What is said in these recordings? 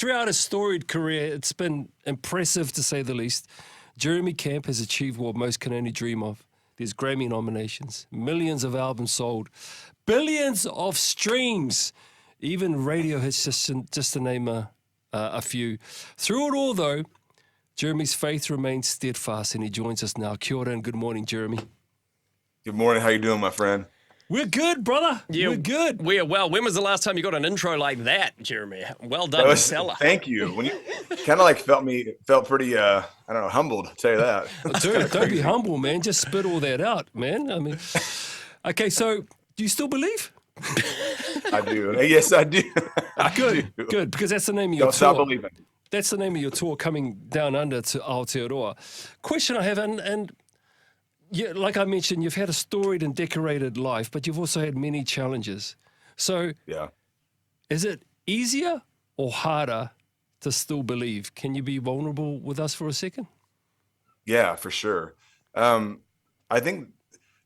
throughout his storied career, it's been impressive to say the least. Jeremy Camp has achieved what most can only dream of. There's Grammy nominations, millions of albums sold, billions of streams, even radio hits, just to name a few. Through it all, though, Jeremy's faith remains steadfast, and he joins us now. Kia ora and good morning, Jeremy. Good morning. How you doing, my friend? We're good, brother. Yeah, we're good. We are well. When was the last time you got an intro like that, Jeremy? Well done, Stella. Thank you. When you kind of like felt pretty, I don't know, humbled, to tell you that. Dude, don't be humble, man. Just spit all that out, man. I mean, okay, so do you still believe? I do. Yes, I do. Good, because that's the name of your Don't tour. stop believing. That's the name of your tour, coming down under to Aotearoa. Question I have, and yeah, like I mentioned, you've had a storied and decorated life, but you've also had many challenges. So Yeah. is it easier or harder to still believe? Can you be vulnerable with us for a second? Yeah, for sure. I think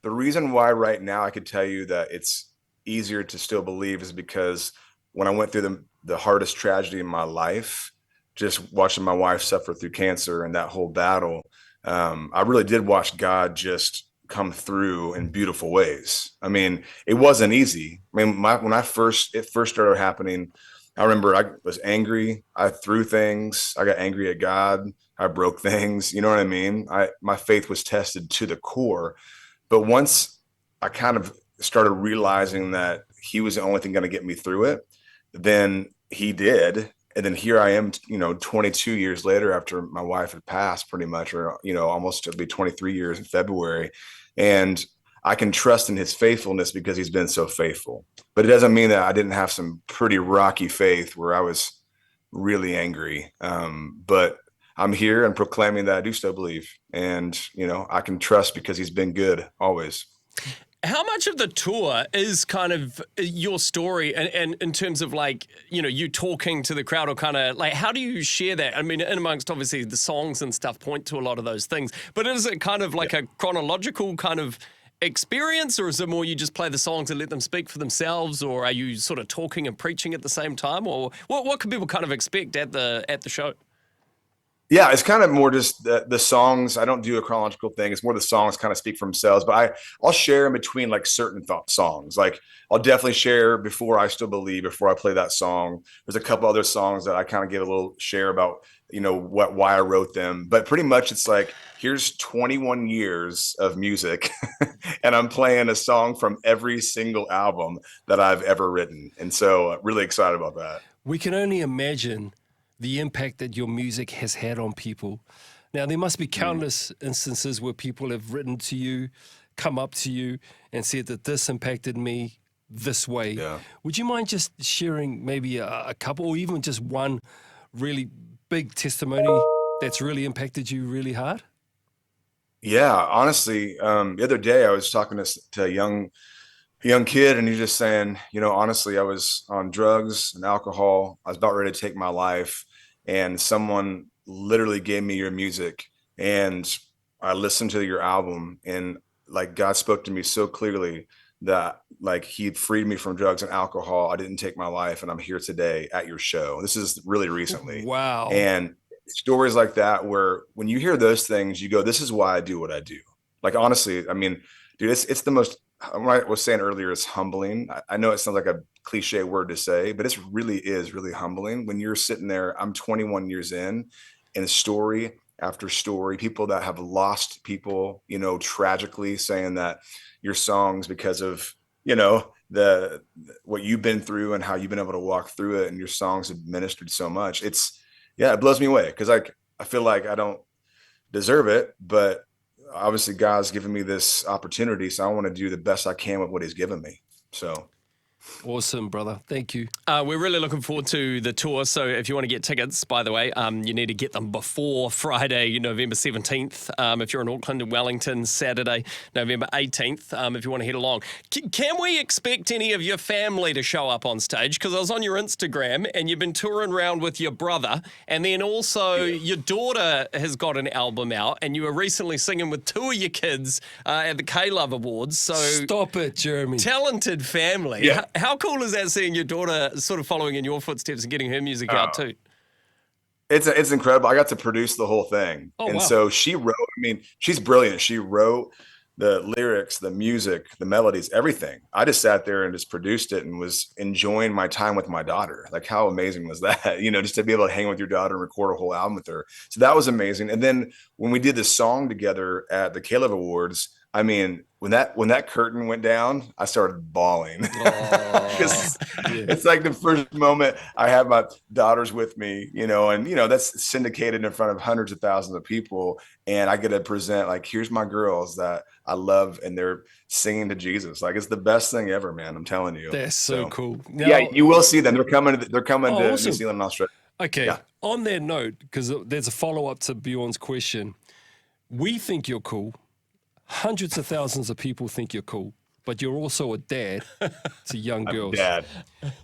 the reason why right now I could tell you that it's easier to still believe is because when I went through the hardest tragedy in my life, just watching my wife suffer through cancer and that whole battle, I really did watch God just come through in beautiful ways. I mean, it wasn't easy. I mean, when it first started happening, I remember I was angry. I threw things. I got angry at God. I broke things. You know what I mean? My faith was tested to the core. But once I kind of started realizing that he was the only thing going to get me through it, then he did. And then here I am, 22 years later after my wife had passed pretty much, or, almost it'll be 23 years in February. And I can trust in his faithfulness because he's been so faithful. But it doesn't mean that I didn't have some pretty rocky faith where I was really angry. But I'm here and proclaiming that I do still believe. And, I can trust because he's been good always. How much of the tour is kind of your story and in terms of like, you talking to the crowd, or kind of like, how do you share that? I mean, in amongst obviously the songs and stuff point to a lot of those things, but is it kind of like a chronological kind of experience, or is it more you just play the songs and let them speak for themselves, or are you sort of talking and preaching at the same time, or what can people kind of expect at the show? Yeah, it's kind of more just the songs. I don't do a chronological thing. It's more the songs kind of speak for themselves. But I'll share in between like certain songs. Like I'll definitely share before I Still Believe, before I play that song. There's a couple other songs that I kind of give a little share about, why I wrote them. But pretty much it's like, here's 21 years of music and I'm playing a song from every single album that I've ever written. And so really excited about that. We can only imagine the impact that your music has had on people. Now, there must be countless instances where people have written to you, come up to you and said that this impacted me this way. Yeah. Would you mind just sharing maybe a couple, or even just one really big testimony that's really impacted you really hard? Yeah, honestly, the other day I was talking to a young kid, and he's just saying, honestly, I was on drugs and alcohol. I was about ready to take my life, and someone literally gave me your music, and I listened to your album, and like God spoke to me so clearly that like he freed me from drugs and alcohol. I didn't take my life, and I'm here today at your show. This is really recently. Wow. And stories like that, where when you hear those things, you go, this is why I do what I do. Like, honestly, I mean, dude, it's the most, what I was saying earlier, it's humbling. I know it sounds like a cliche word to say, but it really is really humbling when you're sitting there. I'm 21 years in, and story after story, people that have lost people, tragically, saying that your songs, because of, what you've been through and how you've been able to walk through it, and your songs have ministered so much. It blows me away, because I feel like I don't deserve it, but obviously God's given me this opportunity, so I want to do the best I can with what he's given me. So Awesome, brother. Thank you. We're really looking forward to the tour. So if you want to get tickets, by the way, you need to get them before Friday, November 17th. If you're in Auckland and Wellington, Saturday, November 18th, if you want to head along. Can we expect any of your family to show up on stage? Because I was on your Instagram and you've been touring around with your brother. And then also your daughter has got an album out and you were recently singing with two of your kids at the K-Love Awards. So stop it, Jeremy. Talented family. Yeah. How cool is that seeing your daughter sort of following in your footsteps and getting her music out too? It's incredible. I got to produce the whole thing. Oh, And wow. so she wrote, I mean, she's brilliant. She wrote the lyrics, the music, the melodies, everything. I just sat there and just produced it and was enjoying my time with my daughter. Like, how amazing was that? Just to be able to hang with your daughter and record a whole album with her. So that was amazing. And then when we did this song together at the Caleb Awards, I mean, when that curtain went down, I started bawling. Because it's like the first moment I have my daughters with me, and that's syndicated in front of hundreds of thousands of people, and I get to present like, here's my girls that I love, and they're singing to Jesus. Like, it's the best thing ever, man. I'm telling you. That's so cool. Now, Yeah, you will see them. They're coming. They're coming to awesome. New Zealand and Australia. Okay. Yeah. On that note, because there's a follow-up to Bjorn's question, we think you're cool. Hundreds of thousands of people think you're cool, but you're also a dad to young girls. Dad.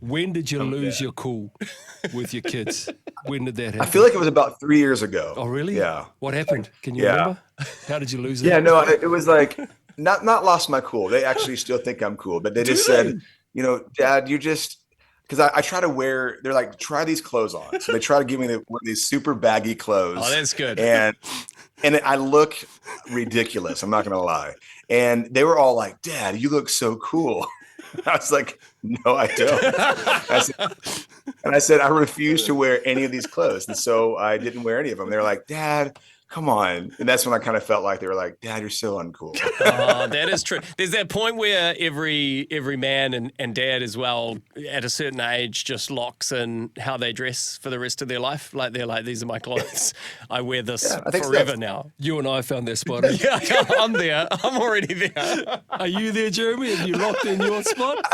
When did you lose dad. your cool with your kids? When did that happen? I feel like it was about 3 years ago. Oh, really? Yeah. What happened? Can you Yeah. remember? How did you lose it? Yeah, no, it was like not lost my cool. They actually still think I'm cool, but they just said, Dad, you just, because I try to wear, they're like, try these clothes on. So they try to give me these super baggy clothes. Oh, that's good. And I look ridiculous. I'm not going to lie. And they were all like, Dad, you look so cool. I was like, no, I don't. I said, I refuse to wear any of these clothes. And so I didn't wear any of them. They were like, Dad, come on. And that's when I kind of felt like they were like, Dad, you're so uncool. Oh, that is true. There's that point where every man and dad as well, at a certain age, just locks in how they dress for the rest of their life. Like, they're like, these are my clothes. I wear this I think forever so. now. You and I found that spot. Yeah, I'm there. I'm already there. Are you there, Jeremy? Have you locked in your spot?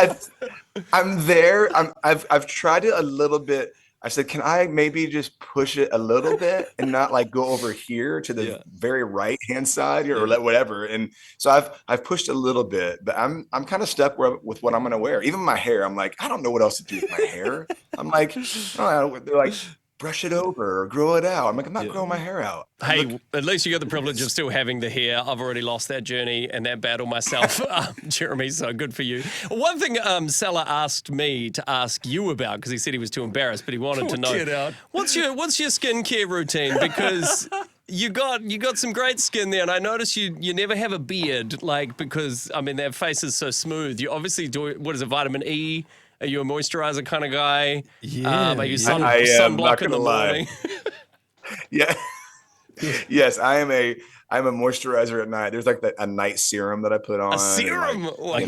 I'm there. I've tried it a little bit. I said, can I maybe just push it a little bit and not like go over here to the very right hand side or whatever? And so I've pushed a little bit, but I'm kind of stuck with what I'm gonna wear. Even my hair, I'm like, I don't know what else to do with my hair. I'm like, oh, they're like, brush it over or grow it out. I'm like, I'm not growing my hair out. Hey, at least you got the privilege of still having the hair. I've already lost that journey and that battle myself, Jeremy, so good for you. One thing Salah asked me to ask you about, because he said he was too embarrassed, but he wanted to know, Get out. what's your skincare routine? Because you got some great skin there, and I notice you never have a beard, like, because, I mean, that face is so smooth. You obviously do, what is it, vitamin E? Are you a moisturizer kind of guy? Yeah. Are you I am, not sunblock in the gonna lie. morning? Yeah. Yes, I'm a moisturizer at night. There's like a night serum that I put on. A serum? I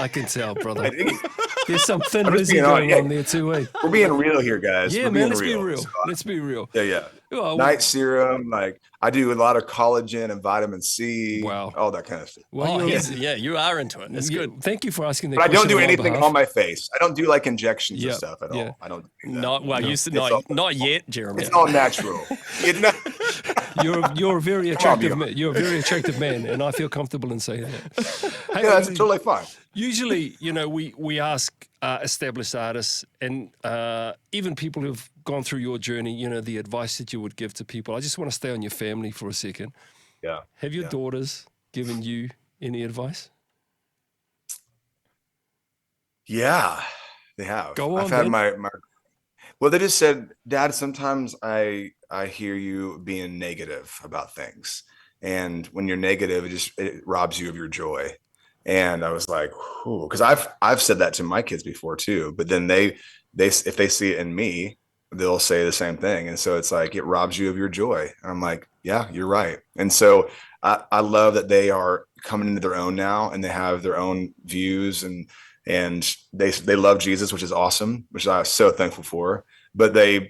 can tell, brother. I think There's some thin I'm just lizzy being going honest. on there too, eh? we're being real here, guys. Yeah, We're man, being let's be real. So, Let's be real. yeah. Well, Night serum, like I do a lot of collagen and vitamin C. Wow. All that kind of stuff. well, Oh, you're- you are into it. It's good. Thank you for asking that But I don't question do on my anything behalf. on my face. I don't do like injections Yeah, or stuff at all. yeah. I don't do that. Not well. You said It's all- not yet, Jeremy. It's all natural. You're a very on, attractive Bjorn. man. You're a very attractive man, and I feel comfortable in saying that. Hey, Yeah, that's totally fine. usually, we ask established artists and even people who've gone through your journey, the advice that you would give to people. I just want to stay on your family for a second. Yeah. Have your Yeah. daughters given you any advice? Yeah, they have. Go on, I've had man. my well, they just said, Dad, sometimes I hear you being negative about things. And when you're negative, it robs you of your joy. And I was like, ooh, because I've said that to my kids before too. But then they if they see it in me, they'll say the same thing. And so it's like it robs you of your joy. And I'm like, yeah, you're right. And so I love that they are coming into their own now and they have their own views and they love Jesus, which is awesome, which I'm so thankful for. But they're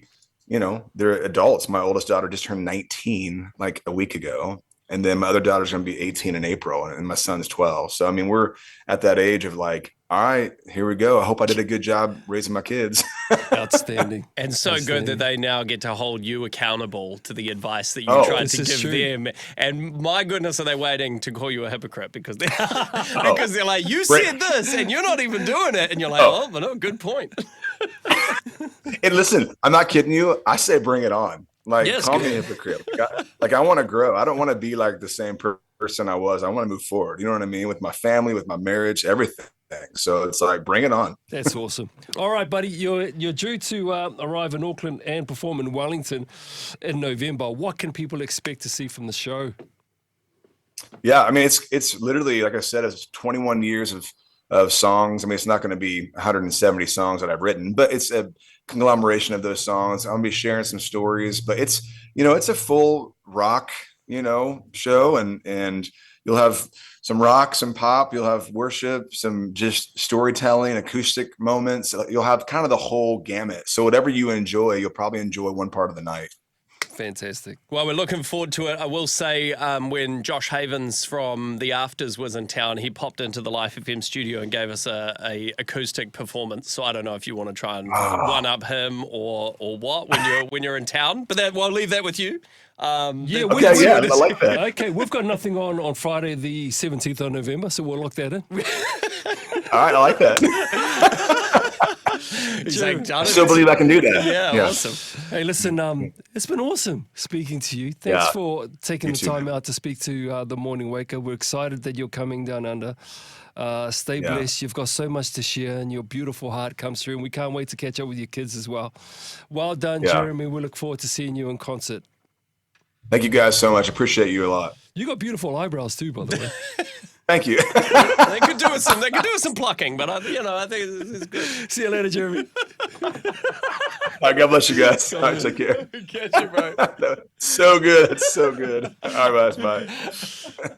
adults. My oldest daughter just turned 19 like a week ago. And then my other daughter's going to be 18 in April and my son's 12. So, I mean, we're at that age of like, all right, here we go. I hope I did a good job raising my kids. Outstanding. And so good Outstanding. that they now get to hold you accountable to the advice that you Oh, tried this to is give true. them. And my goodness, are they waiting to call you a hypocrite because they're like, you said this and you're not even doing it. And you're like, oh, but no, good point. And listen, I'm not kidding you. I say bring it on. Like, Yes, call good. me a hypocrite. I want to grow. I don't want to be like the same person I was. I want to move forward. You know what I mean? With my family, with my marriage, everything. So it's like, bring it on. That's awesome. All right, buddy, you're due to arrive in Auckland and perform in Wellington in November. What can people expect to see from the show? Yeah, I mean, it's literally, like I said, it's 21 years of songs. I mean, it's not going to be 170 songs that I've written, but it's a conglomeration of those songs. I'm gonna be sharing some stories, but it's it's a full rock show, and you'll have some rock, some pop, you'll have worship, some just storytelling, acoustic moments. You'll have kind of the whole gamut. So whatever you enjoy, you'll probably enjoy one part of the night. Fantastic. Well, we're looking forward to it. I will say, when Josh Havens from The Afters was in town, he popped into the Life FM studio and gave us a acoustic performance. So I don't know if you want to try and one up him or what when you're in town. But we'll leave that with you. I like that. Okay, we've got nothing on Friday, the 17th of November, so we'll lock that in. All right, I like that. I still believe I can do that. Yeah, awesome. Hey, listen, it's been awesome speaking to you. Thanks for taking the time out to speak to the Morning Waker. We're excited that you're coming down under. Stay blessed. You've got so much to share, and your beautiful heart comes through, and we can't wait to catch up with your kids as well. Well done, Jeremy. We look forward to seeing you in concert. Thank you guys so much. Appreciate you a lot. You got beautiful eyebrows too, by the way. Thank you. They could do with some plucking, but I think it's good. See you later, Jeremy. All right, God bless you guys. All right, take care. Catch you, bro. So good. That's so good. All right, guys. Bye.